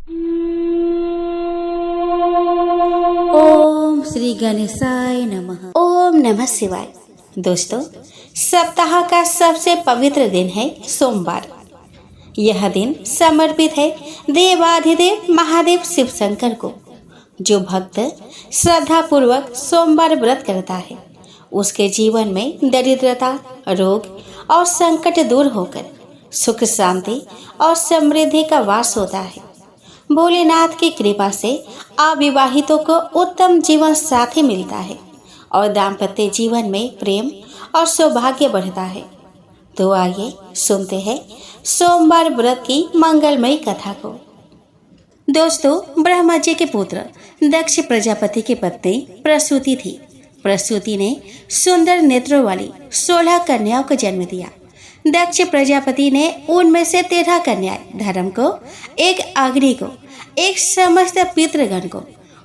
ओम श्री गणेशाय नमः। ओम नमः शिवाय। दोस्तों, सप्ताह का सबसे पवित्र दिन है सोमवार। यह दिन समर्पित है देवाधिदेव महादेव शिव शंकर को। जो भक्त श्रद्धा पूर्वक सोमवार व्रत करता है, उसके जीवन में दरिद्रता, रोग और संकट दूर होकर सुख, शांति और समृद्धि का वास होता है। भोलेनाथ की कृपा से अविवाहितों को उत्तम जीवन साथी मिलता है और दाम्पत्य जीवन में प्रेम और सौभाग्य बढ़ता है। तो आइए सुनते हैं सोमवार व्रत की मंगलमयी कथा को। दोस्तों, ब्रह्मा जी के पुत्र दक्ष प्रजापति की पत्नी प्रसूति थी। प्रसूति ने सुंदर नेत्रों वाली 16 कन्याओं को जन्म दिया। दक्ष प्रजापति ने उनमें से 13 कन्याएं धर्म को, एक अग्नि को, एक समस्त पितृगण को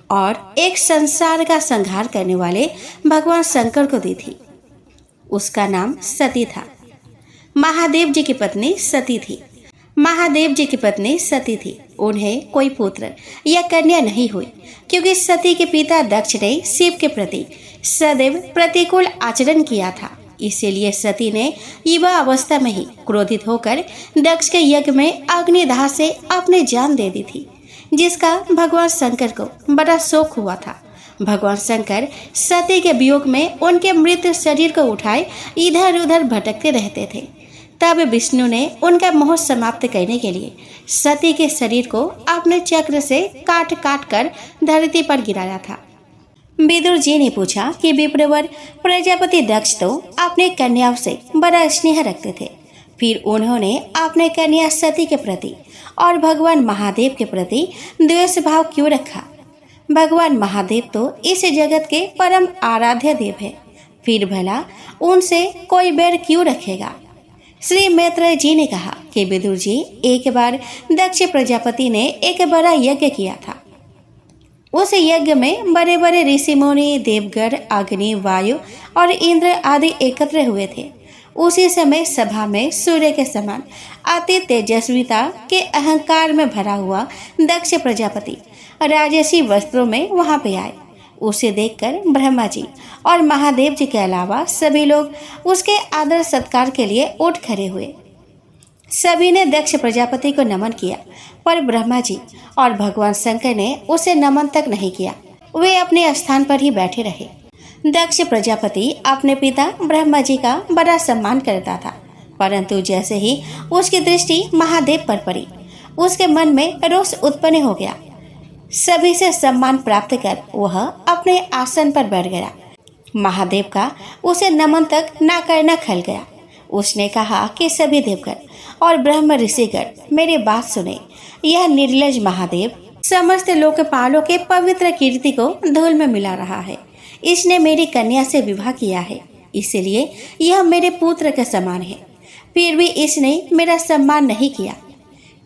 और एक संसार का संहार करने वाले भगवान शंकर को दी थी। उसका नाम सती था। महादेव जी की पत्नी सती थी। उन्हें कोई पुत्र या कन्या नहीं हुई, क्योंकि सती के पिता दक्ष ने शिव के प्रति सदैव प्रतिकूल आचरण किया था। इसीलिए सती ने युवा अवस्था में ही क्रोधित होकर दक्ष के यज्ञ में अग्निदाह से अपनी जान दे दी थी, जिसका भगवान शंकर को बड़ा शोक हुआ था। भगवान शंकर सती के वियोग में उनके मृत शरीर को उठाए इधर उधर भटकते रहते थे। तब विष्णु ने उनका मोह समाप्त करने के लिए सती के शरीर को अपने चक्र से काट काट कर धरती पर गिराया था। विदुर जी ने पूछा कि विप्रवर प्रजापति दक्ष तो अपने कन्याओं से बड़ा स्नेह रखते थे, फिर उन्होंने अपने कन्या सती के प्रति और भगवान महादेव के प्रति द्वेष भाव क्यों रखा? भगवान महादेव तो इस जगत के परम आराध्य देव है, फिर भला उनसे कोई बैर क्यों रखेगा? श्री मैत्रेय जी ने कहा कि विदुर जी, एक बार दक्ष प्रजापति ने एक बड़ा यज्ञ किया था। उस यज्ञ में बड़े बड़े ऋषि मुनि, देवगण, अग्नि, वायु और इंद्र आदि एकत्र हुए थे। उसी समय सभा में सूर्य के समान अति तेजस्विता के अहंकार में भरा हुआ दक्ष प्रजापति राजसी वस्त्रों में वहां पे आए। उसे देखकर ब्रह्मा जी और महादेव जी के अलावा सभी लोग उसके आदर सत्कार के लिए उठ खड़े हुए। सभी ने दक्ष प्रजापति को नमन किया, पर ब्रह्मा जी और भगवान शंकर ने उसे नमन तक नहीं किया। वे अपने स्थान पर ही बैठे रहे। दक्ष प्रजापति अपने पिता ब्रह्मा जी का बड़ा सम्मान करता था, परंतु जैसे ही उसकी दृष्टि महादेव पर पड़ी, उसके मन में रोष उत्पन्न हो गया। सभी से सम्मान प्राप्त कर वह अपने आसन पर बैठ गया। महादेव का उसे नमन तक न करना खल गया। उसने कहा कि सभी देवगण और ब्रह्म ऋषिगण मेरी बात सुने। यह निर्लज महादेव समस्त लोकपालों के पवित्र कीर्ति को धूल में मिला रहा है। इसने मेरी कन्या से विवाह किया है, इसलिए यह मेरे पुत्र के समान है, फिर भी इसने मेरा सम्मान नहीं किया।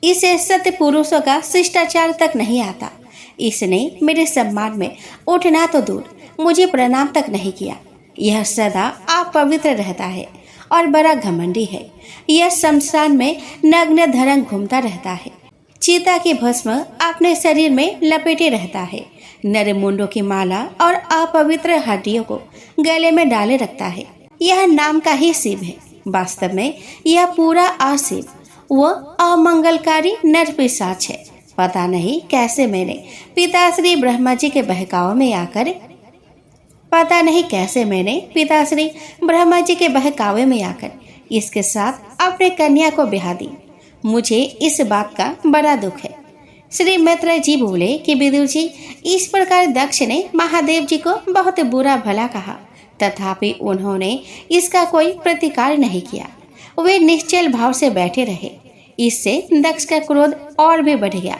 इसे सत्य पुरुषों का शिष्टाचार तक नहीं आता। इसने मेरे सम्मान में उठना तो दूर, मुझे प्रणाम तक नहीं किया। यह सदा अपवित्र रहता है और बड़ा घमंडी है। यह शमशान में नग्न धरंग घूमता रहता है। चीता की भस्म अपने शरीर में लपेटे रहता है। नर मुंडों की माला और अपवित्र हड्डियों को गले में डाले रखता है। यह नाम का ही शिव है, वास्तव में यह पूरा अशिव, वह अमंगलकारी नर पिशाच है। पता नहीं कैसे मैंने पिताश्री ब्रह्मा जी के बहकावे में आकर इसके साथ अपने कन्या को ब्याह दी। मुझे इस बात का बड़ा दुख है। श्री मैत्रेय जी बोले कि विदुर जी, इस प्रकार दक्ष ने महादेव जी को बहुत बुरा भला कहा, तथापि उन्होंने इसका कोई प्रतिकार नहीं किया। वे निश्चल भाव से बैठे रहे। इससे दक्ष का क्रोध और भी बढ़ गया।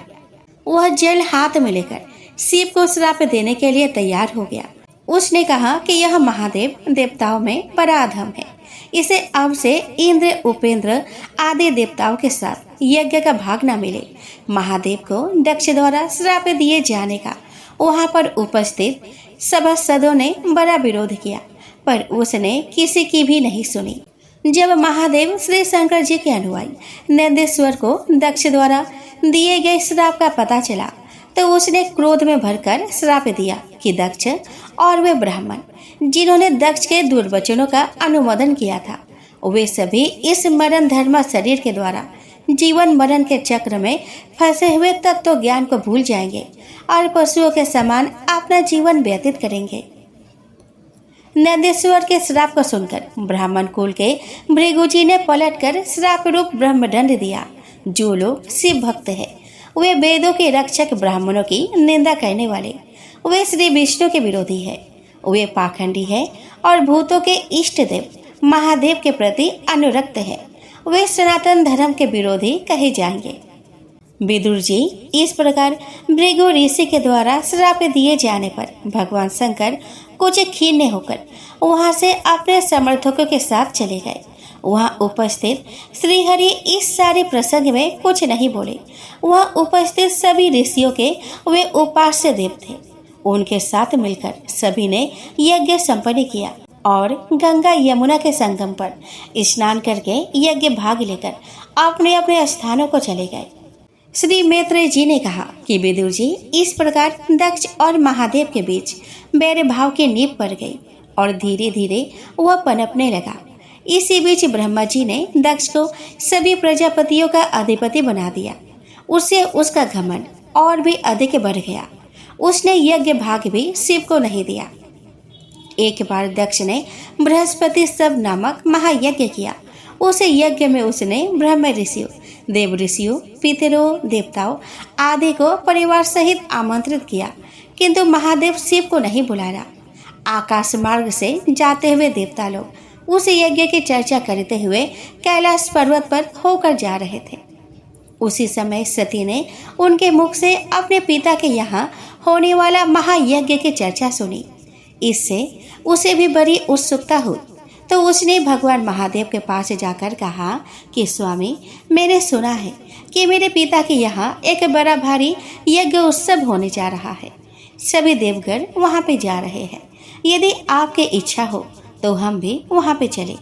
वह जल हाथ में लेकर शिव को श्राप देने के लिए तैयार हो गया। उसने कहा कि यह महादेव देवताओं में बड़ा अधम है। इसे अब से इंद्र, उपेंद्र आदि देवताओं के साथ यज्ञ का भाग न मिले। महादेव को दक्ष द्वारा श्राप दिए जाने का वहां पर उपस्थित सभासदों ने बड़ा विरोध किया, पर उसने किसी की भी नहीं सुनी। जब महादेव श्री शंकर जी के अनुयायी नंदेश्वर को दक्ष द्वारा दिए गए श्राप का पता चला तो उसने क्रोध में भरकर श्राप दिया कि दक्ष और वे ब्राह्मण जिन्होंने दक्ष के दुर्वचनों का अनुमोदन किया था, वे सभी इस मरण धर्म शरीर के द्वारा जीवन मरण के चक्र में फंसे हुए तत्व ज्ञान को भूल जाएंगे और पशुओं के समान अपना जीवन व्यतीत करेंगे। नंदीश्वर के श्राप को सुनकर ब्राह्मण कुल के भृगुजी ने पलटकर श्राप रूप ब्रह्मदंड दिया। जो लोग शिव भक्त है, वे वेदों के रक्षक ब्राह्मणों की निंदा करने वाले, वे श्री विष्णु के विरोधी है, वे पाखंडी है और भूतों के इष्ट देव महादेव के प्रति अनुरक्त है, वे सनातन धर्म के विरोधी कहे जाएंगे। विदुर जी इस प्रकार भृगु ऋषि के द्वारा श्राप दिए जाने पर भगवान शंकर कुछ खीने होकर वहां से अपने समर्थकों के साथ चले गए। वहां उपस्थित श्रीहरि इस सारे प्रसंग में कुछ नहीं बोले। वहां उपस्थित सभी ऋषियों के वे उपास्य देव थे। उनके साथ मिलकर सभी ने यज्ञ संपन्न किया और गंगा यमुना के संगम पर स्नान करके यज्ञ भाग लेकर अपने अपने स्थानों को चले गए। श्री मैत्रेय जी ने कहा कि विदुर जी इस प्रकार दक्ष और महादेव के बीच बैर भाव की नींव पड़ गई और धीरे धीरे वह पनपने लगा। इसी बीच ब्रह्मा जी ने दक्ष को सभी प्रजापतियों का अधिपति बना दिया। उससे उसका घमंड और भी अधिक बढ़ गया। उसने यज्ञ भाग भी शिव को नहीं दिया। एक बार दक्ष ने बृहस्पति सब नामक महायज्ञ किया। उस यज्ञ में उसने ब्रह्म ऋषियों, देव ऋषियों, पितरों, देवताओं आदि को परिवार सहित आमंत्रित किया, किंतु महादेव शिव को नहीं बुलाया। आकाश मार्ग से जाते हुए देवता लोग उस यज्ञ की चर्चा करते हुए कैलाश पर्वत पर होकर जा रहे थे। उसी समय सती ने उनके मुख से अपने पिता के यहाँ होने वाला महायज्ञ की चर्चा सुनी। इससे उसे भी बड़ी उत्सुकता हुई, तो उसने भगवान महादेव के पास जाकर कहा कि स्वामी, मैंने सुना है कि मेरे पिता के यहाँ एक बड़ा भारी यज्ञ उत्सव होने जा रहा है। सभी देवगण वहाँ पे जा रहे हैं। यदि आपकी इच्छा हो तो हम भी वहाँ पे चले।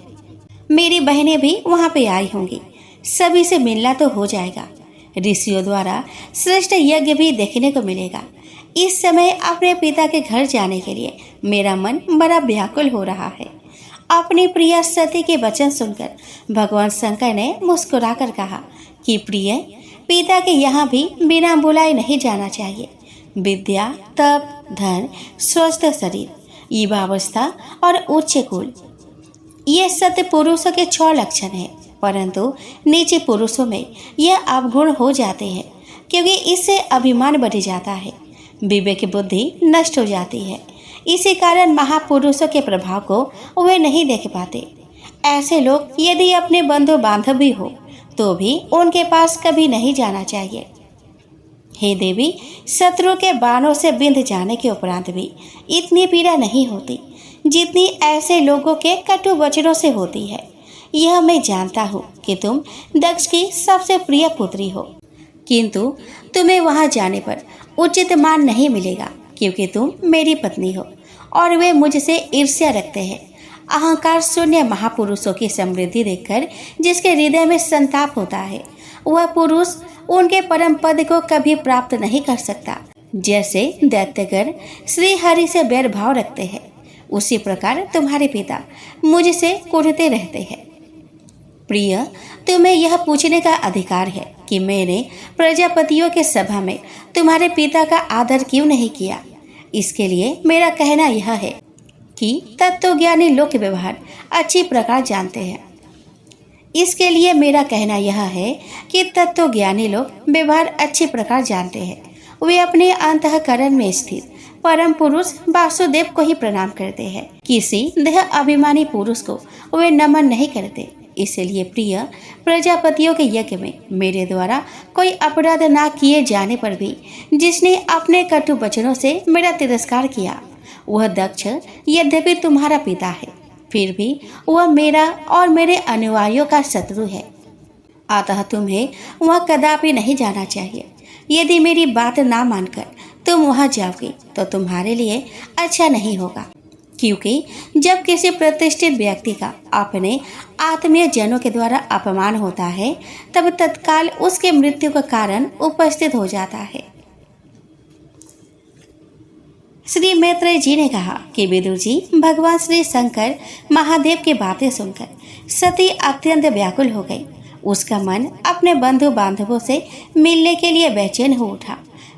मेरी बहनें भी वहाँ पे आई होंगी। सभी से मिलना तो हो जाएगा। ऋषियों द्वारा श्रेष्ठ यज्ञ भी देखने को मिलेगा। इस समय अपने पिता के घर जाने के लिए मेरा मन बड़ा व्याकुल हो रहा है। अपनी प्रिय सती के वचन सुनकर भगवान शंकर ने मुस्कुराकर कहा कि प्रिय, पिता के यहाँ भी बिना बुलाए नहीं जाना चाहिए। विद्या, तप, धन, स्वस्थ शरीर, युवावस्था और उच्च कुल, ये सत्य पुरुषों के 6 लक्षण हैं, परंतु नीचे पुरुषों में यह अवगुण हो जाते हैं, क्योंकि इससे अभिमान बढ़ जाता है, विवेक बुद्धि नष्ट हो जाती है। इसी कारण महापुरुषों के प्रभाव को वे नहीं देख पाते। ऐसे लोग यदि अपने बंधु बांधव भी हो तो भी उनके पास कभी नहीं जाना चाहिए। हे देवी, शत्रु के बाणों से बिंध जाने के उपरांत भी इतनी पीड़ा नहीं होती जितनी ऐसे लोगों के कटु वचनों से होती है। यह मैं जानता हूँ कि तुम दक्ष की सबसे प्रिय पुत्री हो, किंतु तुम्हें वहाँ जाने पर उचित मान नहीं मिलेगा, क्योंकि तुम मेरी पत्नी हो और वे मुझसे ईर्ष्या रखते हैं। अहंकार शून्य महापुरुषों की समृद्धि देखकर जिसके हृदय में संताप होता है, वह पुरुष उनके परम पद को कभी प्राप्त नहीं कर सकता। जैसे दैत्यगण श्री हरि से बैर भाव रखते हैं, उसी प्रकार तुम्हारे पिता मुझसे कुढ़ते रहते हैं। प्रिय, तुम्हें यह पूछने का अधिकार है कि मैंने प्रजापतियों के सभा में तुम्हारे पिता का आदर क्यों नहीं किया। इसके लिए मेरा कहना यह है कि तत्वज्ञानी लोक व्यवहार अच्छी प्रकार जानते हैं। इसके लिए मेरा कहना यह है कि तत्वज्ञानी लोग व्यवहार अच्छी प्रकार जानते हैं। वे अपने अंतःकरण में स्थित परम पुरुष वासुदेव को ही प्रणाम करते हैं। किसी देह अभिमानी पुरुष को वे नमन नहीं करते। इसलिए प्रिय, प्रजापतियों के यज्ञ में मेरे द्वारा कोई अपराध ना किए जाने पर भी जिसने अपने कटु वचनों से मेरा तिरस्कार किया, वह दक्ष यद्यपि तुम्हारा पिता है, फिर भी वह मेरा और मेरे अनुयायियों का शत्रु है। अतः तुम्हें वह कदापि नहीं जाना चाहिए। यदि मेरी बात ना मानकर तुम वहां जाओगे तो तुम्हारे लिए अच्छा नहीं होगा। क्योंकि जब किसी प्रतिष्ठित व्यक्ति का अपने आत्मीय जनों के द्वारा अपमान होता है तब तत्काल उसके मृत्यु का कारण उपस्थित हो जाता है। श्री मैत्रेय जी ने कहा कि विदुर जी भगवान श्री शंकर महादेव की बातें सुनकर सती अत्यंत व्याकुल हो गई। उसका मन अपने बंधु बांधवों से मिलने के लिए बेचैन हो उठा,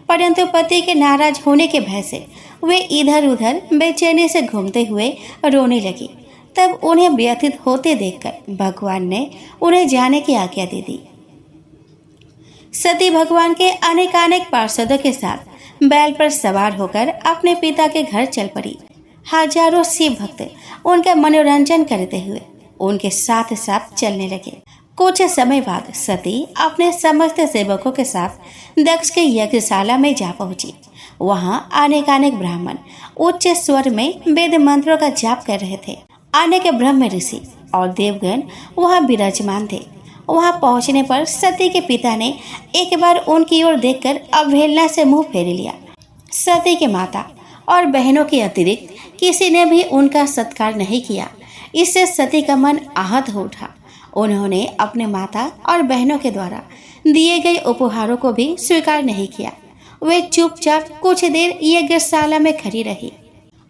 परंतु पति के नाराज होने के भय से वे इधर उधर बेचैनी से घूमते हुए रोने लगी। तब उन्हें व्यथित होते देखकर भगवान ने उन्हें जाने की आज्ञा दे दी। सती भगवान के अनेकानेक पार्षदों के साथ बैल पर सवार होकर अपने पिता के घर चल पड़ी। हजारों शिव भक्त उनका मनोरंजन करते हुए उनके साथ साथ चलने लगे। कुछ समय बाद सती अपने समस्त सेवकों के साथ दक्ष के यज्ञशाला में जा पहुंची। वहां अनेकानेक ब्राह्मण उच्च स्वर में वेद मंत्रों का जाप कर रहे थे। अनेक ब्रह्म ऋषि और देवगण वहां विराजमान थे। वहां पहुंचने पर सती के पिता ने एक बार उनकी ओर देखकर अवहेलना से मुंह फेर लिया। सती के माता और बहनों के अतिरिक्त किसी ने भी उनका सत्कार नहीं किया। इससे सती का मन आहत हो उठा। उन्होंने अपने माता और बहनों के द्वारा दिए गए उपहारों को भी स्वीकार नहीं किया। वे चुपचाप कुछ देर यज्ञशाला में खड़ी रही।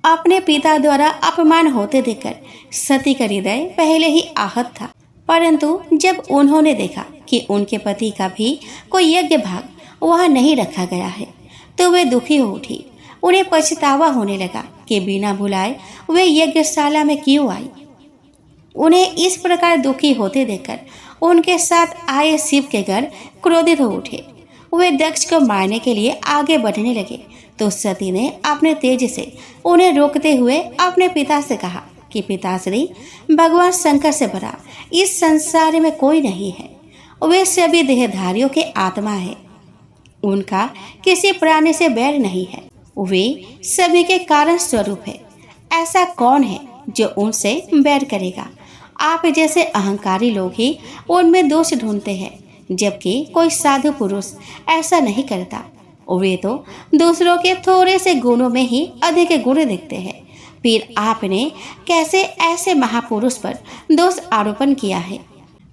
अपने पिता द्वारा अपमान होते देखकर सती का हृदय पहले ही आहत था, परंतु जब उन्होंने देखा कि उनके पति का भी कोई यज्ञ भाग वहां नहीं रखा गया है तो वे दुखी हो उठी। उन्हें पछतावा होने लगा कि बिना बुलाए वे यज्ञशाला में क्यों आई। उन्हें इस प्रकार दुखी होते देखकर उनके साथ आए शिव के घर क्रोधित हो उठे। वे दक्ष को मारने के लिए आगे बढ़ने लगे तो सती ने अपने तेज से उन्हें रोकते हुए अपने पिता से कहा कि पिताश्री, भगवान शंकर से बड़ा इस संसार में कोई नहीं है। वे सभी देहधारियों के आत्मा है। उनका किसी प्राणी से बैर नहीं है। वे सभी के कारण स्वरूप है। ऐसा कौन है जो उनसे बैर करेगा? आप जैसे अहंकारी लोग ही उनमें दोष ढूंढते हैं, जबकि कोई साधु पुरुष ऐसा नहीं करता। वे तो दूसरों के थोड़े से गुणों में ही अधिक गुण दिखते हैं। फिर आपने कैसे ऐसे महापुरुष पर दोष आरोपण किया है?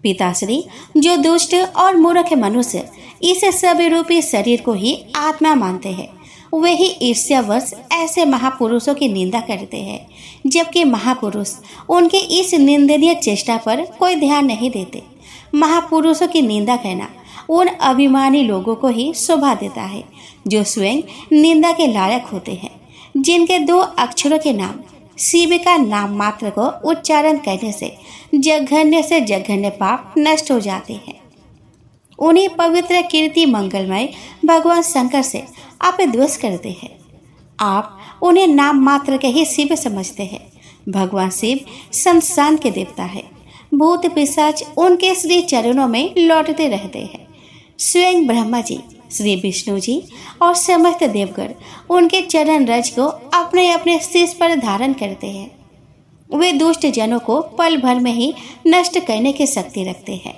पिताश्री, जो दुष्ट और मूर्ख मनुष्य इस सभी रूपी शरीर को ही आत्मा मानते हैं, वे ही ईर्ष्यावश ऐसे महापुरुषों की निंदा करते हैं, जबकि महापुरुष उनके इस निंदनीय चेष्टा पर कोई ध्यान नहीं देते। महापुरुषों की निंदा करना उन अभिमानी लोगों को ही शोभा देता है जो स्वयं निंदा के लायक होते हैं, जिनके 2 अक्षरों के नाम शिव का नाम मात्र को उच्चारण करने से जघन्य पाप नष्ट हो जाते हैं। उन्हीं पवित्र कीर्ति मंगलमय भगवान शंकर से आप द्वेष करते हैं। आप उन्हें नाम मात्र के ही शिव समझते हैं। भगवान शिव संसान के देवता है। भूत पिशाच उनके श्री चरणों में लौटते रहते हैं। स्वयं ब्रह्मा जी, श्री विष्णु जी और समस्त देवगण उनके चरण रज को अपने अपने शीश पर धारण करते हैं। वे दुष्ट जनों को पल भर में ही नष्ट करने की शक्ति रखते हैं।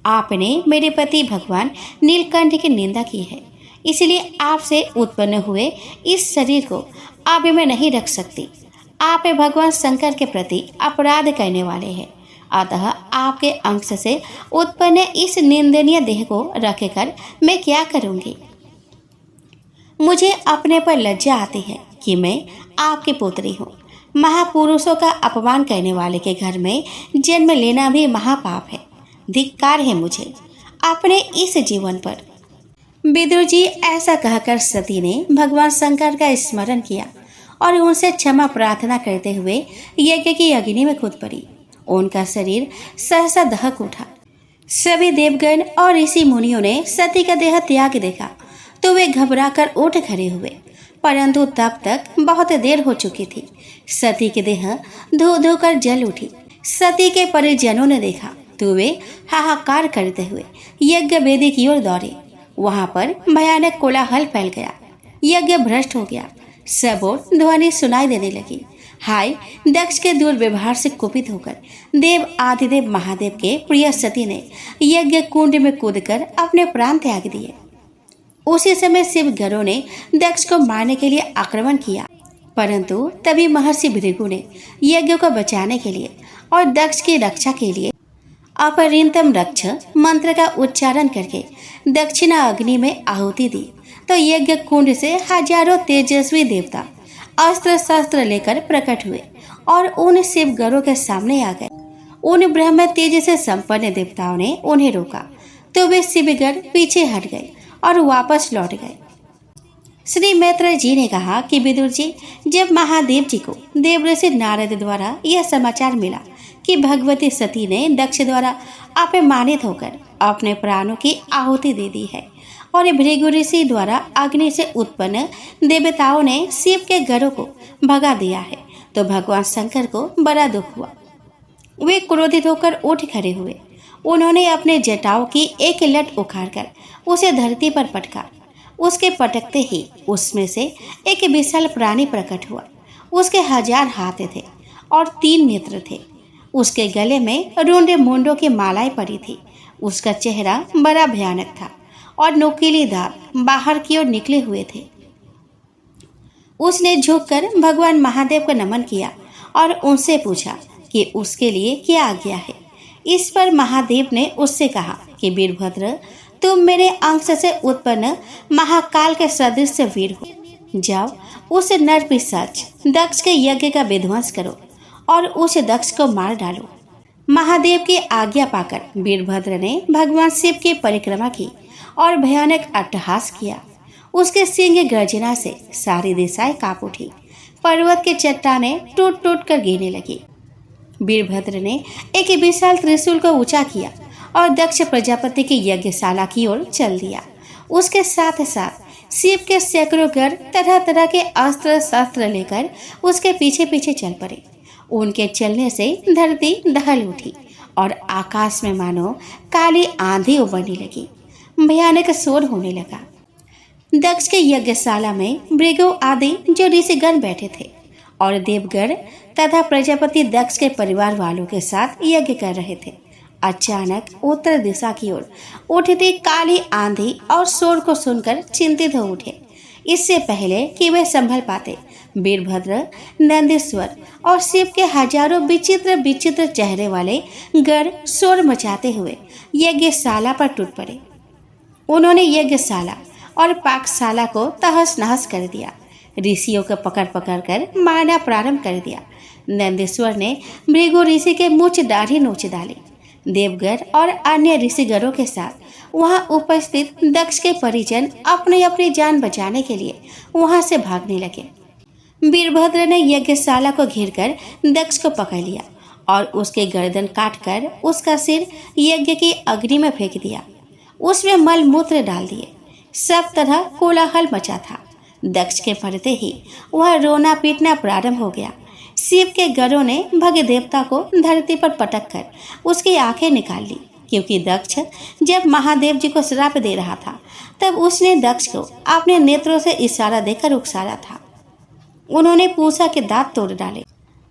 आपने मेरे पति भगवान नीलकंठ की निंदा की है, इसलिए आपसे उत्पन्न हुए इस शरीर को आप में नहीं रख सकती। आप भगवान शंकर के प्रति अपराध करने वाले हैं, अतः आपके अंश से उत्पन्न इस निंदनीय देह को रखकर मैं क्या करूंगी? मुझे अपने पर लज्जा आती है कि मैं आपकी पुत्री हूँ। महापुरुषों का अपमान करने वाले के घर में जन्म लेना भी महापाप है। धिक्कार है मुझे अपने इस जीवन पर। विदुर जी ऐसा कहकर सती ने भगवान शंकर का स्मरण किया और उनसे क्षमा प्रार्थना करते हुए यज्ञ की अग्नि में कूद पड़ी। उनका शरीर सहसा दहक उठा। सभी देवगण और ऋषि मुनियों ने सती का देह त्याग देखा तो वे घबराकर उठ खड़े हुए, परंतु तब तक बहुत देर हो चुकी थी। सती के देह धो धो कर जल उठी। सती के परिजनों ने देखा तो वे हाहाकार करते हुए यज्ञ वेदी की ओर दौड़े। वहां पर भयानक कोलाहल फैल गया। यज्ञ भ्रष्ट हो गया। सब ओर ध्वनि सुनाई देने लगी। हाय, दक्ष के दुर्व्यवहार से कुपित होकर देव आदिदेव महादेव के प्रिय सती ने यज्ञ कुंड में कूदकर अपने प्राण त्याग दिए। उसी समय शिव गणों ने दक्ष को मारने के लिए आक्रमण किया, परंतु तभी महर्षि भृगु ने यज्ञ को बचाने के लिए और दक्ष की रक्षा के लिए अपरिणतम रक्ष मंत्र का उच्चारण करके दक्षिणा अग्नि में आहुति दी। तो यज्ञ कुंड से हजारों तेजस्वी देवता अस्त्र शस्त्र लेकर प्रकट हुए और उन शिव गरों के सामने आ गए। उन ब्रह्म तेज से संपन्न देवताओं ने उन्हें रोका तो वे शिवगढ़ पीछे हट गए और वापस लौट गए। श्री मैत्रेय जी ने कहा कि विदुर जी, जब महादेव जी को देवऋषि नारद द्वारा यह समाचार मिला कि भगवती सती ने दक्ष द्वारा अपमानित होकर अपने प्राणों की आहुति दे दी है और भृगु ऋषि द्वारा अग्नि से उत्पन्न देवताओं ने शिव के घरों को भगा दिया है, तो भगवान शंकर को बड़ा दुख हुआ। वे क्रोधित होकर उठ खड़े हुए। उन्होंने अपने जटाओं की एक लट उखाड़कर उसे धरती पर पटका। उसके पटकते ही उसमें से एक विशाल प्राणी प्रकट हुआ। उसके 1000 हाथ थे और 3 नेत्र थे। उसके गले में रूंडे मुंडों की मालाएं पड़ी थी। उसका चेहरा बड़ा भयानक था और नुकीले दांत बाहर की ओर निकले हुए थे। उसने झुककर भगवान महादेव को नमन किया और उनसे पूछा कि उसके लिए क्या आज्ञा है। इस पर महादेव ने उससे कहा कि वीरभद्र, तुम मेरे अंश से उत्पन्न महाकाल के सदृश वीर हो। जाओ, उस नर पिशाच दक्ष के यज्ञ का विध्वंस करो और उस दक्ष को मार डालो। महादेव की आज्ञा पाकर वीरभद्र ने भगवान शिव की परिक्रमा की और भयानक अट्टहास किया। उसके सिंह गर्जना से सारी दिशाएं कांप उठी। पर्वत के चट्टानें टूट टूट कर गिरने लगी। वीरभद्र ने एक विशाल त्रिशूल को ऊंचा किया और दक्ष प्रजापति की यज्ञशाला की ओर चल दिया। उसके साथ साथ शिव के सैकड़ों गण तरह तरह के अस्त्र शस्त्र लेकर उसके पीछे पीछे चल पड़े। उनके चलने से धरती दहल उठी और आकाश में मानो काली आंधी उबरने लगी। भयानक शोर होने लगा। दक्ष के यज्ञशाला में भृगु आदि जो ऋषिगण बैठे थे और देवगण तथा प्रजापति दक्ष के परिवार वालों के साथ यज्ञ कर रहे थे। अचानक उत्तर दिशा की ओर उठती काली आंधी और शोर को सुनकर चिंतित हो उठे। इससे पहले कि वे संभल पाते, वीरभद्र, नंदीश्वर और शिव के हजारों विचित्र विचित्र चेहरे वाले गण शोर मचाते हुए यज्ञशाला पर टूट पड़े। उन्होंने यज्ञशाला और पाकशाला को तहस नहस कर दिया। ऋषियों को पकड़ पकड़ कर मारना प्रारंभ कर दिया। नंदीश्वर ने भृगु ऋषि के मूछ दाढ़ी नोच डाली। देवगण और अन्य ऋषिगणों के साथ वहां उपस्थित दक्ष के परिजन अपनी अपनी जान बचाने के लिए वहां से भागने लगे। वीरभद्र ने यज्ञशाला को घेरकर दक्ष को पकड़ लिया और उसके गर्दन काटकर उसका सिर यज्ञ की अग्नि में फेंक दिया। उसमें मल मूत्र डाल दिए। सब तरह कोलाहल मचा था। दक्ष के पड़ते ही वह रोना पीटना प्रारंभ हो गया। शिव के गणों ने भग देवता को धरती पर पटक कर उसकी आंखें निकाल ली, क्योंकि दक्ष जब महादेव जी को श्राप दे रहा था तब उसने दक्ष को अपने नेत्रों से इशारा देकर उकसाया था। उन्होंने पूछा के दांत तोड़ डाले,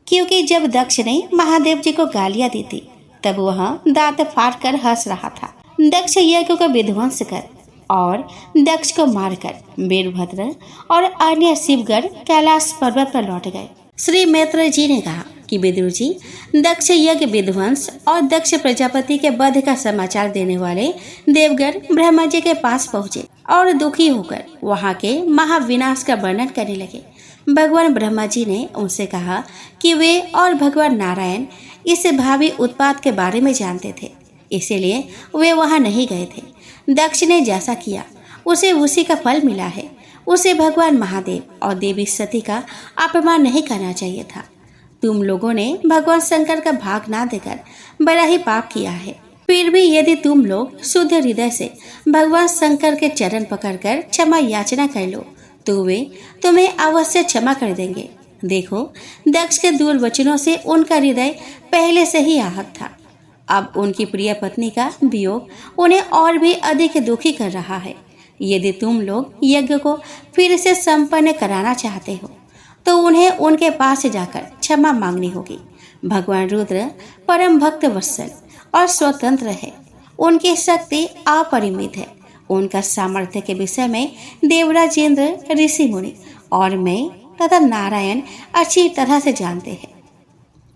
क्योंकि जब दक्ष ने महादेव जी को गालियां दी थी तब वह दांत फाड़ कर हंस रहा था। दक्ष यज्ञ को विध्वंस कर और दक्ष को मारकर वीरभद्र और अन्य शिवगण कैलाश पर्वत पर लौट गए। श्री मैत्रेय जी ने कहा कि विदुर जी, दक्ष यज्ञ विध्वंस और दक्ष प्रजापति के वध का समाचार देने वाले देवगण ब्रह्मा जी के पास पहुँचे और दुखी होकर वहाँ के महाविनाश का वर्णन करने लगे। भगवान ब्रह्मा जी ने उनसे कहा कि वे और भगवान नारायण इस भावी उत्पात के बारे में जानते थे, इसीलिए वे वहाँ नहीं गए थे। दक्ष ने जैसा किया उसे उसी का फल मिला है। उसे भगवान महादेव और देवी सती का अपमान नहीं करना चाहिए था। तुम लोगों ने भगवान शंकर का भाग ना देकर बड़ा ही पाप किया है। फिर भी यदि तुम लोग शुद्ध हृदय से भगवान शंकर के चरण पकड़कर क्षमा याचना कर लो तो वे तुम्हें अवश्य क्षमा कर देंगे। देखो, दक्ष के दूर वचनों से उनका हृदय पहले से ही आहत था। अब उनकी प्रिय पत्नी का वियोग उन्हें और भी अधिक दुखी कर रहा है। यदि तुम लोग यज्ञ को फिर से संपन्न कराना चाहते हो तो उन्हें उनके पास जाकर क्षमा मांगनी होगी। भगवान रुद्र परम भक्त वत्सल और स्वतंत्र है। उनकी शक्ति अपरिमित है। उनका सामर्थ्य के विषय में देवराज इंद्र, ऋषि मुनि और मैं तथा नारायण अच्छी तरह से जानते हैं।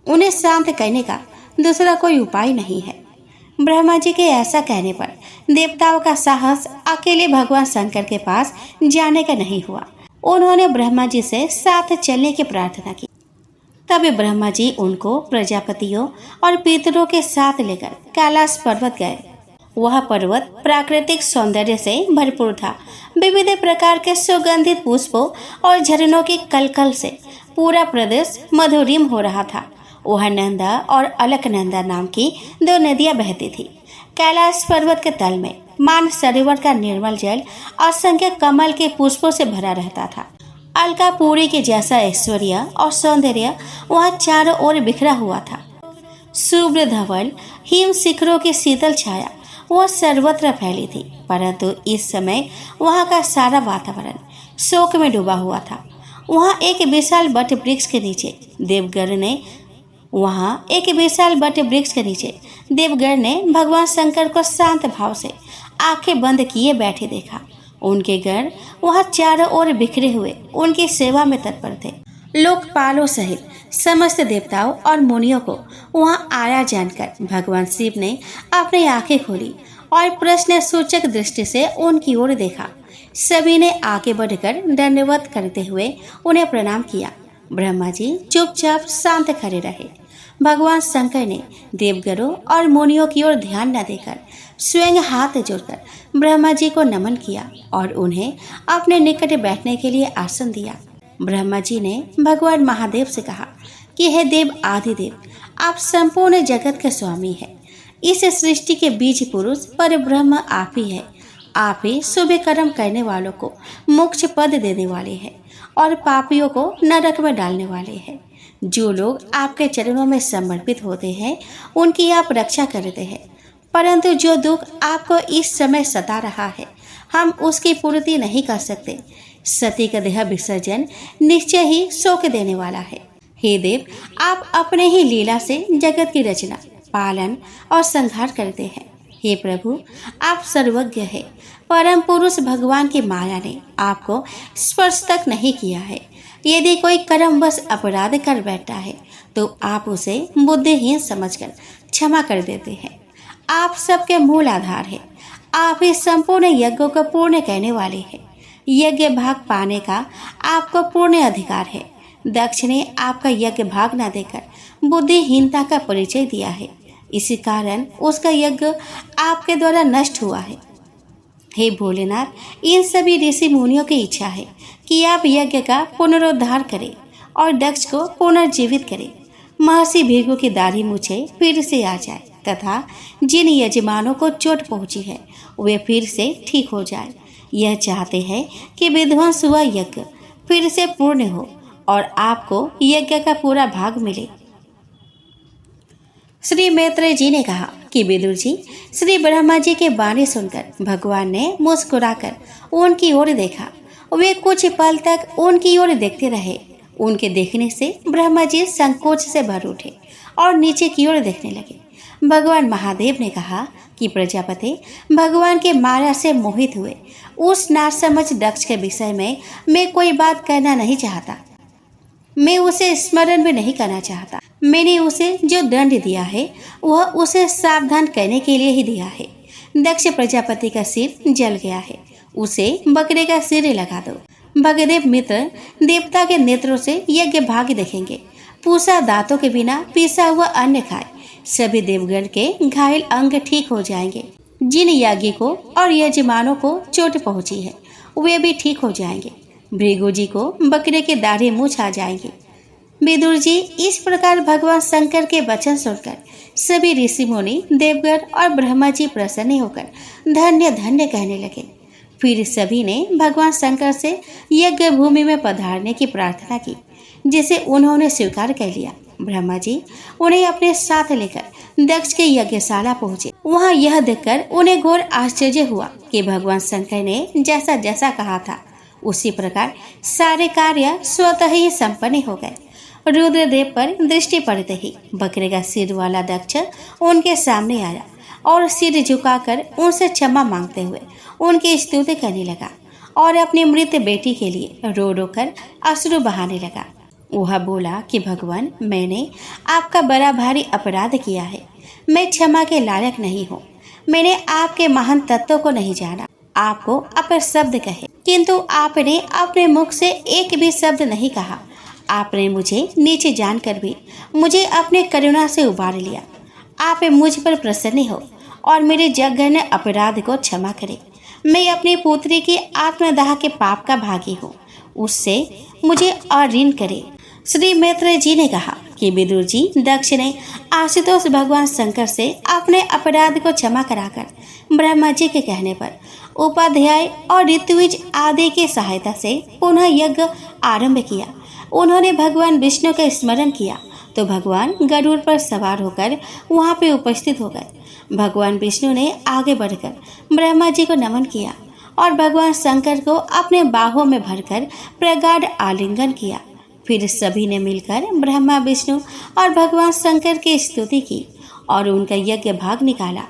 उन्हें शांत करने का दूसरा कोई उपाय नहीं है। ब्रह्मा जी के ऐसा कहने पर देवताओं का साहस अकेले भगवान शंकर के पास जाने का नहीं हुआ। उन्होंने ब्रह्मा जी से साथ चलने की प्रार्थना की। तब ब्रह्मा जी उनको प्रजापतियों और पितरों के साथ लेकर कैलाश पर्वत गए। वह पर्वत प्राकृतिक सौंदर्य से भरपूर था। विविध प्रकार के सुगंधित पुष्पों और झरनों की कलकल से पूरा प्रदेश मधुरिम हो रहा था। वह नंदा और अलकनंदा नाम की दो नदियां बहती थी। कैलाश पर्वत के तल में मान सरोवर का निर्मल जल असंख्य कमल के पुष्पों से भरा रहता था। अलकापुरी के जैसा ऐश्वर्य और सौंदर्य वहाँ चारों ओर बिखरा हुआ था। शुभ्र धवल हिम शिखरों की शीतल छाया वह सर्वत्र फैली थी, परंतु इस समय वहाँ का सारा वातावरण शोक में डूबा हुआ था। वहाँ एक विशाल बट वृक्ष के नीचे देवगण ने भगवान शंकर को शांत भाव से आंखें बंद किए बैठे देखा। उनके गण वहाँ चारों ओर बिखरे हुए उनकी सेवा में तत्पर थे। लोकपालों सहित समस्त देवताओं और मुनियों को वहाँ आया जानकर भगवान शिव ने अपनी आंखें खोली और प्रश्न सूचक दृष्टि से उनकी ओर देखा। सभी ने आगे बढ़कर दंडवत करते हुए उन्हें प्रणाम किया। ब्रह्मा जी चुपचाप शांत खड़े रहे। भगवान शंकर ने देवगणों और मुनियों की ओर ध्यान न देकर स्वयं हाथ जोड़कर ब्रह्मा जी को नमन किया और उन्हें अपने निकट बैठने के लिए आसन दिया। ब्रह्मा जी ने भगवान महादेव से कहा कि हे देव आदिदेव, आप संपूर्ण जगत के स्वामी हैं। इस सृष्टि के बीज पुरुष पर ब्रह्म आप ही है। आप ही शुभ कर्म करने वालों को मोक्ष पद देने वाले हैं और पापियों को नरक में डालने वाले हैं। जो लोग आपके चरणों में समर्पित होते हैं उनकी आप रक्षा करते हैं, परंतु जो दुख आपको इस समय सता रहा है हम उसकी पूर्ति नहीं कर सकते। सती का देह विसर्जन निश्चय ही शोक देने वाला है। हे देव, आप अपने ही लीला से जगत की रचना, पालन और संहार करते हैं। हे प्रभु, आप सर्वज्ञ हैं। परम पुरुष भगवान की माया ने आपको स्पर्श तक नहीं किया है। यदि कोई कर्मवश अपराध कर बैठता है तो आप उसे बुद्धिहीन समझकर क्षमा कर देते हैं। आप सबके मूल आधार है। आप ही संपूर्ण यज्ञों को पूर्ण करने वाले हैं। यज्ञ भाग पाने का आपको पूर्ण अधिकार है। दक्ष ने आपका यज्ञ भाग न देकर बुद्धिहीनता का परिचय दिया है। इसी कारण उसका यज्ञ आपके द्वारा नष्ट हुआ है। हे भोलेनाथ, इन सभी ऋषि मुनियों की इच्छा है कि आप यज्ञ का पुनरुद्धार करें और दक्ष को पुनर्जीवित करें। महर्षि भृगु की दाढ़ी मूछें फिर से आ जाए तथा जिन यजमानों को चोट पहुंची है वे फिर से ठीक हो जाए। यह चाहते हैं कि विध्वंस हुआ यज्ञ फिर से पूर्ण हो और आपको यज्ञ का पूरा भाग मिले। श्री मैत्रेय जी ने कहा कि विदुर जी, श्री ब्रह्मा जी के वाणी सुनकर भगवान ने मुस्कुराकर उनकी ओर देखा। वे कुछ पल तक उनकी ओर देखते रहे। उनके देखने से ब्रह्मा जी संकोच से भर उठे और नीचे की ओर देखने लगे। भगवान महादेव ने कहा कि प्रजापति, भगवान के माया से मोहित हुए उस नासमझ दक्ष के विषय में मैं कोई बात कहना नहीं चाहता। मैं उसे स्मरण भी नहीं करना चाहता। मैंने उसे जो दंड दिया है वह उसे सावधान करने के लिए ही दिया है। दक्ष प्रजापति का सिर जल गया है, उसे बकरे का सिर लगा दो। भगदेव मित्र देवता के नेत्रों से यज्ञ भाग देखेंगे। पूसा दांतों के बिना पीसा हुआ अन्न खाए सभी देवगण के घायल अंग ठीक हो जाएंगे। जिन याज्ञिकों और यजमानों को चोट पहुंची है वे भी ठीक हो जाएंगे। भृगु जी को बकरे के दाढ़ी मूछ आ जाएंगे। विदुर जी, इस प्रकार भगवान शंकर के वचन सुनकर सभी ऋषि मुनि, देवगण और ब्रह्मा जी प्रसन्न होकर धन्य धन्य कहने लगे। फिर सभी ने भगवान शंकर से यज्ञ भूमि में पधारने की प्रार्थना की, जिसे उन्होंने स्वीकार कर लिया। ब्रह्मा जी उन्हें अपने साथ लेकर दक्ष के यज्ञशाला पहुंचे। वहां यह देखकर उन्हें घोर आश्चर्य हुआ कि भगवान शंकर ने जैसा जैसा कहा था उसी प्रकार सारे कार्य स्वतः ही संपन्न हो गए। रुद्रदेव पर दृष्टि पड़ते ही बकरे का सिर वाला दक्ष उनके सामने आया और सिर झुकाकर उनसे क्षमा मांगते हुए उनकी स्तुति करने लगा और अपनी मृत बेटी के लिए रो रो कर अश्रु बहाने लगा। वह बोला कि भगवान, मैंने आपका बड़ा भारी अपराध किया है। मैं क्षमा के लायक नहीं हूँ। मैंने आपके महान तत्वों को नहीं जाना, आपको अपशब्द कहे, किंतु आपने अपने मुख से एक भी शब्द नहीं कहा। आपने मुझे नीचे जानकर भी मुझे अपने करुणा से उबार लिया। आप मुझ पर प्रसन्न हो और मेरे जघन्य अपराध को क्षमा करें। मैं अपनी पुत्री की आत्मदाह के पाप का भागी हूँ, उससे मुझे अऋण करे। श्री मैत्रेय जी ने कहा कि विदुर जी, दक्ष ने आशुतोष भगवान शंकर से अपने अपराध को क्षमा कराकर ब्रह्मा जी के कहने पर उपाध्याय और ऋत्विज आदि की सहायता से पुनः यज्ञ आरंभ किया। उन्होंने भगवान विष्णु का स्मरण किया तो भगवान गरुड़ पर सवार होकर वहां पे उपस्थित हो गए। भगवान विष्णु ने आगे बढ़कर ब्रह्मा जी को नमन किया और भगवान शंकर को अपने बाहों में भरकर प्रगाढ़ आलिंगन किया। फिर सभी ने मिलकर ब्रह्मा विष्णु और भगवान शंकर की स्तुति की और उनका यज्ञ भाग निकाला।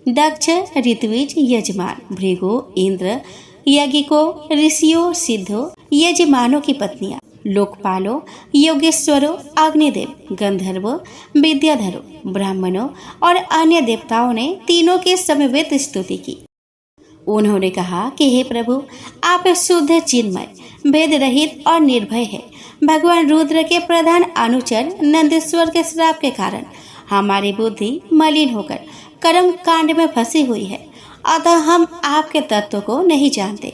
दक्ष, ऋत्विज, यजमान, भृगु, इंद्र, यज्ञिकों, ऋषियों, सिद्धों, यजमानों की पत्नियां, लोकपालों, योगेश्वरों, अग्निदेव, गंधर्वों, विद्याधरों, ब्राह्मणों और अन्य देवताओं ने तीनों की समवेत स्तुति की। उन्होंने कहा कि हे प्रभु, आप शुद्ध, चिन्मय, भेद रहित और निर्भय है। भगवान रुद्र के प्रधान अनुचर नंदीश्वर के श्राप के कारण हमारी बुद्धि मलिन होकर कर्म कांड में फंसी हुई है, अतः हम आपके तत्व को नहीं जानते।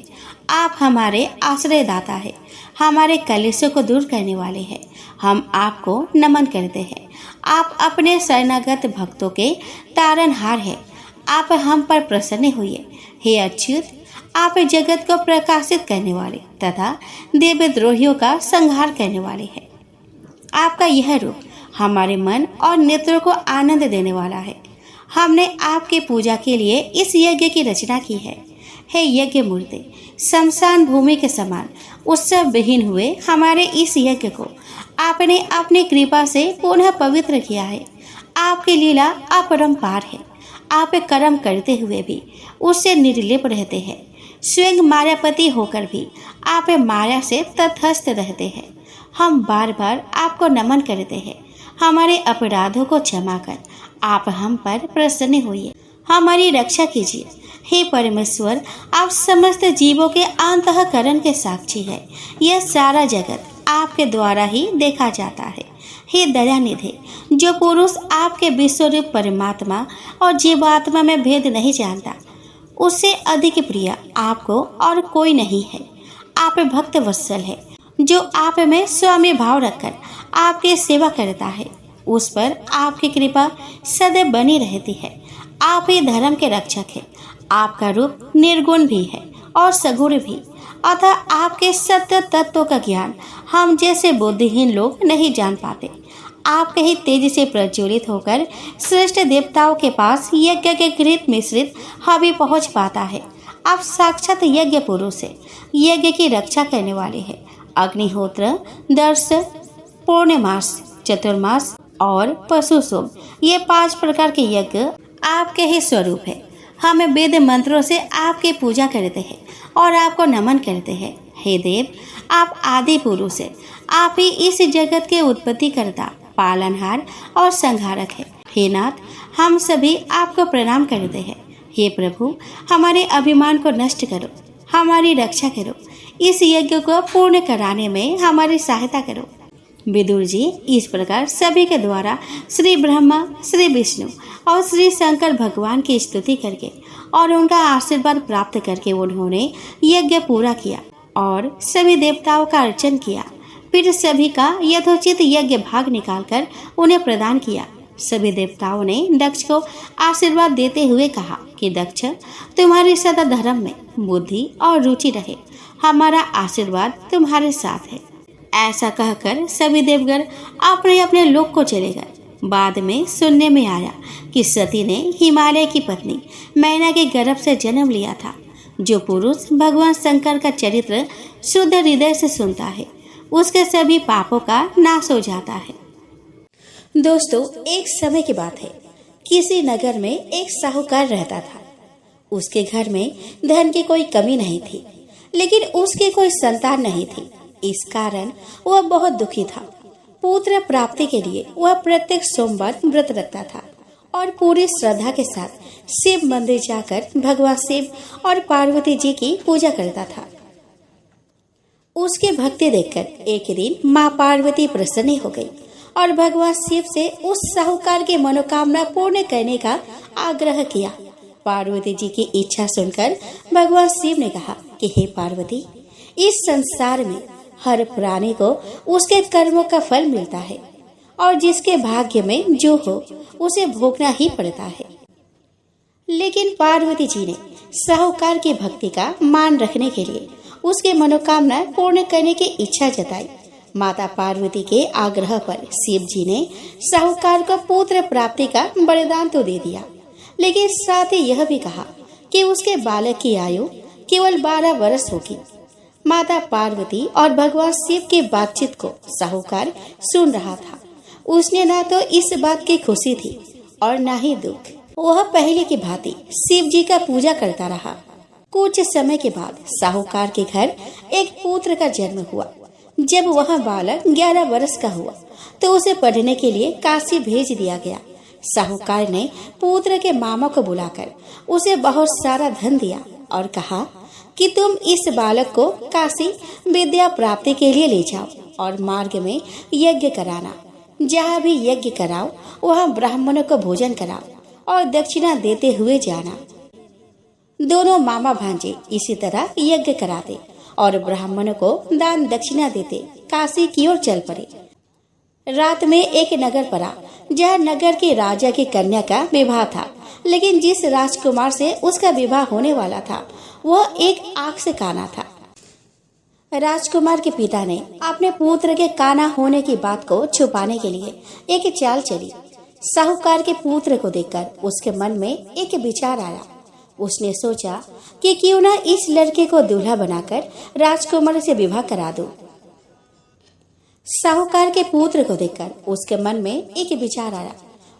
आप हमारे आश्रयदाता है, हमारे कलेशों को दूर करने वाले हैं। हम आपको नमन करते हैं। आप अपने शरणागत भक्तों के तारनहार हैं। आप हम पर प्रसन्न हुए। हे अच्युत, आप जगत को प्रकाशित करने वाले तथा देवद्रोहियों का संहार करने वाले हैं। आपका यह रूप हमारे मन और नेत्रों को आनंद देने वाला है। हमने आपकी पूजा के लिए इस यज्ञ की रचना की है। हे यज्ञ मूर्ति, शमशान भूमि के समान उत्सव विहीन हुए हमारे इस यज्ञ को आपने अपनी कृपा से पुनः पवित्र किया है। आपकी लीला अपरंपार है। आप कर्म करते हुए भी उससे निर्लिप्त रहते हैं। स्वयं मायापति होकर भी आप माया से तटस्थ रहते हैं। हम बार बार आपको नमन करते हैं। हमारे अपराधों को क्षमा कर आप हम पर प्रसन्न होइए, हमारी रक्षा कीजिए। हे परमेश्वर, आप समस्त जीवों के अंतःकरण के साक्षी है। यह सारा जगत आपके द्वारा ही देखा जाता है। हे दयानिधि, जो पुरुष आपके विश्वरूप परमात्मा और जीवात्मा में भेद नहीं जानता, उससे अधिक प्रिय आपको और कोई नहीं है। आप भक्त वत्सल है। जो आप में स्वामी भाव रखकर आपकी सेवा करता है, उस पर आपकी कृपा सदैव बनी रहती है। आप ही धर्म के रक्षक है। आपका रूप निर्गुण भी है और सगुण भी, अतः आपके सत्य तत्वों का ज्ञान हम जैसे बुद्धिहीन लोग नहीं जान पाते। आपके ही तेज से प्रज्वलित होकर श्रेष्ठ देवताओं के पास यज्ञ के घृत मिश्रित हवि पहुंच पाता है। आप साक्षात यज्ञ पुरुष है, यज्ञ की रक्षा करने वाले हैं। अग्निहोत्र, दर्श, पूर्णमास, चतुर्मास और पशुसोम, ये 5 प्रकार के यज्ञ आपके ही स्वरूप है। हम वेद मंत्रों से आपकी पूजा करते हैं और आपको नमन करते हैं। हे देव, आप आदि पुरुष है। आप ही इस जगत के उत्पत्ति करता, पालनहार और संहारक है। हे नाथ, हम सभी आपको प्रणाम करते हैं। हे प्रभु, हमारे अभिमान को नष्ट करो, हमारी रक्षा करो। इस यज्ञ को पूर्ण कराने में हमारी सहायता करो। विदुर जी, इस प्रकार सभी के द्वारा श्री ब्रह्मा, श्री विष्णु और श्री शंकर भगवान की स्तुति करके और उनका आशीर्वाद प्राप्त करके उन्होंने यज्ञ पूरा किया और सभी देवताओं का अर्चन किया। फिर सभी का यथोचित यज्ञ भाग निकालकर उन्हें प्रदान किया। सभी देवताओं ने दक्ष को आशीर्वाद देते हुए कहा कि दक्ष, तुम्हारी सदा धर्म में बुद्धि और रुचि रहे। हमारा आशीर्वाद तुम्हारे साथ है। ऐसा कहकर सभी देवगण अपने अपने लोक को चले गए। बाद में सुनने में आया कि सती ने हिमालय की पत्नी मैना के गर्भ से जन्म लिया था। जो पुरुष भगवान शंकर का चरित्र शुद्ध हृदय से सुनता है, उसके सभी पापों का नाश हो जाता है। दोस्तों, एक समय की बात है। किसी नगर में एक साहूकार रहता था। उसके घर में धन की कोई कमी नहीं थी। लेकिन उसकी कोई संतान नहीं थी। इस कारण वह बहुत दुखी था। पुत्र प्राप्ति के लिए वह प्रत्येक सोमवार व्रत रखता था और पूरी श्रद्धा के साथ शिव मंदिर जाकर भगवान शिव और पार्वती जी की पूजा करता था। उसकी भक्ति देखकर एक दिन माँ पार्वती प्रसन्न हो गई और भगवान शिव से उस साहूकार की मनोकामना पूर्ण करने का आग्रह किया। पार्वती जी की इच्छा सुनकर भगवान शिव ने कहा कि हे पार्वती, इस संसार में हर प्राणी को उसके कर्मों का फल मिलता है और जिसके भाग्य में जो हो उसे भोगना ही पड़ता है। लेकिन पार्वती जी ने साहूकार की भक्ति का मान रखने के लिए उसकी मनोकामना पूर्ण करने की इच्छा जताई। माता पार्वती के आग्रह पर शिव जी ने साहूकार को पुत्र प्राप्ति का वरदान तो दे दिया, लेकिन साथ ही यह भी कहा कि उसके बालक की आयु केवल 12 वर्ष होगी। माता पार्वती और भगवान शिव की बातचीत को साहूकार सुन रहा था। उसने ना तो इस बात की खुशी थी और ना ही दुख। वह पहले की भांति शिव जी का पूजा करता रहा। कुछ समय के बाद साहूकार के घर एक पुत्र का जन्म हुआ। जब वह बालक 11 वर्ष का हुआ तो उसे पढ़ने के लिए काशी भेज दिया गया। साहूकार ने पुत्र के मामा को बुलाकर उसे बहुत सारा धन दिया और कहा कि तुम इस बालक को काशी विद्या प्राप्ति के लिए ले जाओ और मार्ग में यज्ञ कराना। जहाँ भी यज्ञ कराओ वहाँ ब्राह्मणों को भोजन कराओ और दक्षिणा देते हुए जाना। दोनों मामा भांजे इसी तरह यज्ञ कराते और ब्राह्मणों को दान दक्षिणा देते काशी की ओर चल पड़े। रात में एक नगर पड़ा जहाँ नगर के राजा की कन्या का विवाह था, लेकिन जिस राजकुमार से उसका विवाह होने वाला था वह एक आंख से काना था। राजकुमार के पिता ने अपने पुत्र के काना होने की बात को छुपाने के लिए एक चाल चली। साहूकार के पुत्र को देखकर उसके मन में एक विचार आया। उसने सोचा कि क्यों न इस लड़के को दूल्हा बनाकर राजकुमार से विवाह करा दूं। साहूकार के पुत्र को देखकर उसके मन में एक विचार आया।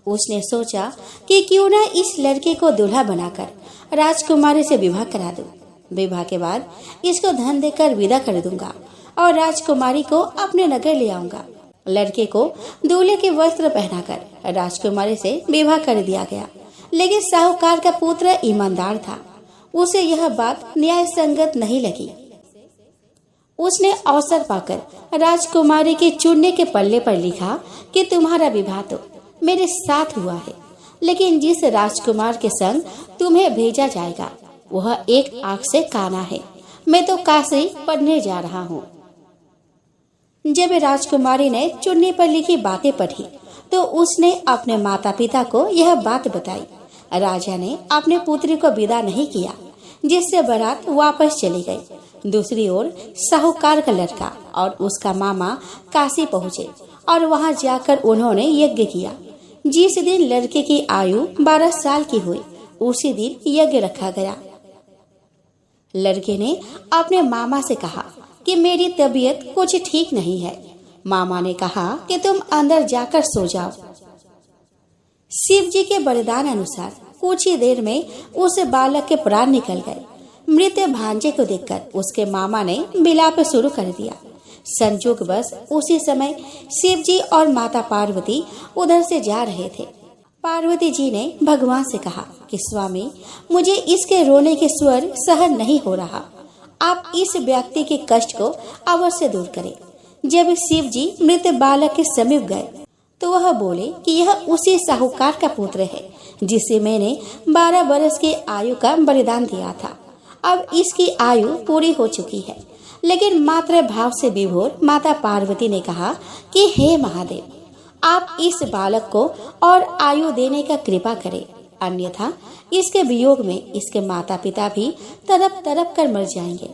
उसने सोचा कि क्यों न इस लड़के को दूल्हा बनाकर राजकुमारी से विवाह करा दूं। विवाह के बाद इसको धन देकर विदा कर दूंगा और राजकुमारी को अपने नगर ले आऊंगा। लड़के को दूल्हे के वस्त्र पहनाकर राजकुमारी से विवाह कर दिया गया, लेकिन साहूकार का पुत्र ईमानदार था। उसे यह बात न्याय संगत नहीं लगी। उसने अवसर पाकर राजकुमारी के चुनने के पल्ले पर लिखा कि तुम्हारा विवाह तो मेरे साथ हुआ है, लेकिन जिस राजकुमार के संग तुम्हें भेजा जाएगा वह एक आंख से काना है। मैं तो काशी पढ़ने जा रहा हूँ। जब राजकुमारी ने चुन्नी पर लिखी बातें पढ़ी तो उसने अपने माता पिता को यह बात बताई। राजा ने अपने पुत्री को विदा नहीं किया, जिससे बारात वापस चली गई। दूसरी ओर साहूकार का लड़का और उसका मामा काशी पहुँचे और वहां जाकर उन्होंने यज्ञ किया। जिस दिन लड़के की आयु 12 साल की हुई उसी दिन यज्ञ रखा गया। लड़के ने अपने मामा से कहा कि मेरी तबीयत कुछ ठीक नहीं है। मामा ने कहा कि तुम अंदर जाकर सो जाओ। शिव जी के वरदान अनुसार कुछ ही देर में उस बालक के प्राण निकल गए। मृत भांजे को देखकर उसके मामा ने विलाप शुरू कर दिया। संजोगवश उसी समय शिव जी और माता पार्वती उधर से जा रहे थे। पार्वती जी ने भगवान से कहा कि स्वामी, मुझे इसके रोने के स्वर सहन नहीं हो रहा। आप इस व्यक्ति के कष्ट को अवश्य दूर करें। जब शिव जी मृत बालक के समीप गए तो वह बोले कि यह उसी साहूकार का पुत्र है जिसे मैंने 12 वर्ष की आयु का बलिदान दिया था। अब इसकी आयु पूरी हो चुकी है। लेकिन मातृ भाव से विभोर माता पार्वती ने कहा कि हे महादेव, आप इस बालक को और आयु देने का कृपा करें, अन्यथा इसके वियोग में इसके माता पिता भी तड़प तड़प कर मर जाएंगे।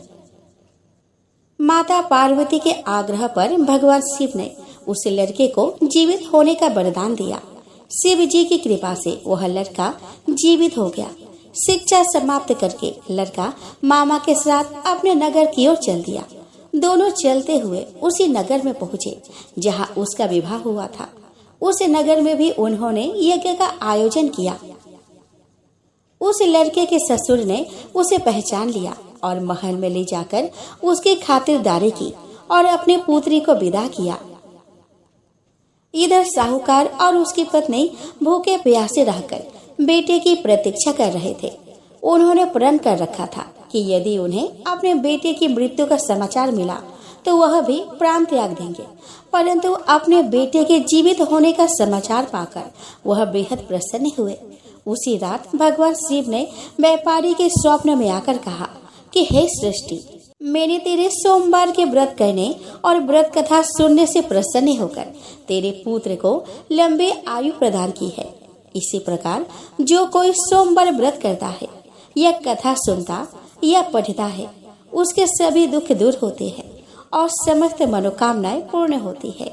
माता पार्वती के आग्रह पर भगवान शिव ने उस लड़के को जीवित होने का वरदान दिया। शिव जी की कृपा से वह लड़का जीवित हो गया। शिक्षा समाप्त करके लड़का मामा के साथ अपने नगर की ओर चल दिया। दोनों चलते हुए उसी नगर में पहुँचे जहाँ उसका विवाह हुआ था। उस नगर में भी उन्होंने यज्ञ का आयोजन किया। उस लड़के के ससुर ने उसे पहचान लिया और महल में ले जाकर उसकी खातिरदारी की और अपने पुत्री को विदा किया। इधर साहूकार और उसकी पत्नी भूखे प्यासे रहकर बेटे की प्रतीक्षा कर रहे थे। उन्होंने प्रण कर रखा था कि यदि उन्हें अपने बेटे की मृत्यु का समाचार मिला तो वह भी प्राण त्याग देंगे, परंतु अपने बेटे के जीवित होने का समाचार पाकर वह बेहद प्रसन्न हुए। उसी रात भगवान शिव ने व्यापारी के स्वप्न में आकर कहा कि हे सृष्टि, मैंने तेरे सोमवार के व्रत करने और व्रत कथा सुनने से प्रसन्न होकर तेरे पुत्र को लंबे आयु प्रदान की है। इसी प्रकार जो कोई सोमवार व्रत करता है या कथा सुनता या पढ़ता है, उसके सभी दुख दूर होते हैं और समस्त मनोकामनाएं पूर्ण होती है।